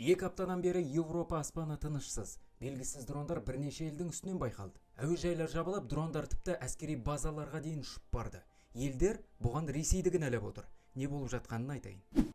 Екі аптадан бері Еуропа аспаны тынышсыз. Белгісіз дрондар бірнеше елдің үстінен байқалды. Әуежайлар жабылып, дрондар тіпті әскери базаларға дейін ұшып барды. Елдер бұған Ресейді кінәлап отыр. Не болып жатқанын айтайын.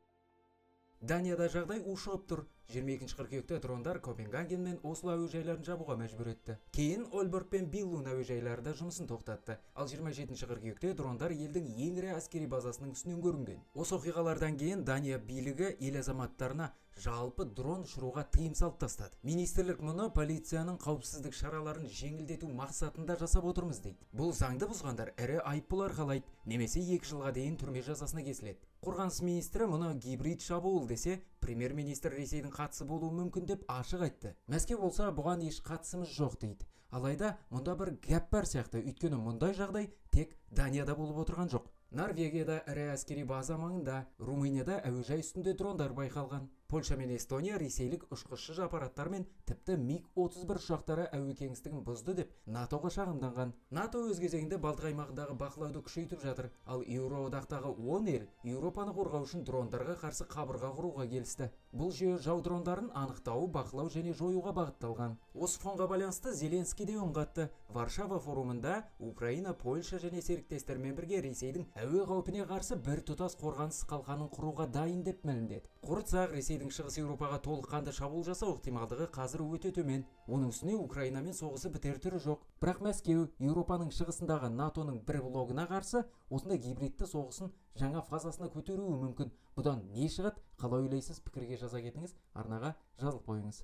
Данияда жағдай ушығып тұр. 22 қыркүйекте дрондар Копенгаген мен Осло әуежайларын жабуға мәжбүр етті. Кейін Ольборг пен Биллун әуежайлары да жұмысын тоқтатты. Ал 27 қыркүйекте дрондар елдің ең ірі әскери базасының үстінен көрінген. Осы оқиғалардан кейін Дания билігі ел азаматтарына жалпы дрон ұшыруға тыйым салып тастады. Министрлік мұны полицияның қауіпсіздік шараларын жеңілдету мақсатында жасап отырмыз дейді. Бұл заңды бұзғандар ірі айыппұл арқалайды, немесе 2 жылға дейін түрме жазасына кесіледі. Қорғаныс министрі мұны гибрид шабуыл десе, премьер-министр Ресейдің қатысы болуы мүмкін деп ашық айтты. Мәскеу болса бұған еш қатысымыз жоқ дейді. Алайда мұнда бір гәп бар сияқты, өйткені мұндай жағдай тек Данияда болып отырған жоқ. Норвегияда ірі әскери база маңында, Румынияда әуежай үстінде дрондар байқалған. Польша мен Эстония ресейлік ұшқышсыз аппараттар мен тіпті МиГ-31 ұшақтары әуе кеңістігін бұзды деп НАТОға шағымданған. НАТО өз кезегінде Балтық аймағындағы бақылауды күшейтіп жатыр, ал Еуроодақтағы 10 ел Еуропаны қорғау үшін дрондарға қарсы қабырға құруға келісті. Бұл жүйе жау дрондарын анықтау, бақылау және жоюға бағытталған. Осы фонға байланысты Зеленский де үн қатты. Варшава форумында Украина, Польша және серіктестермен бірге Ресейдің әуе қаупіне қарсы бір тұтас қорғаныс қалқанын құруға дайын деп мәлімдеді. Қорытсақ, Ресейдің шығыс Еуропаға толыққанды шабуыл жасау ықтималдығы қазір өте төмен. Оның үстіне Украинамен соғысы бітер түрі жоқ. Бірақ Мәскеу Еуропаның шығысындағы НАТОның бір блогына қарсы осындай гибридті соғысын жаңа фазасына көтеруі мүмкін. Бұдан не шығады? Қалай ойлайсыз? Пікірге жаза кетіңіз, арнаға жазылып қойыңыз.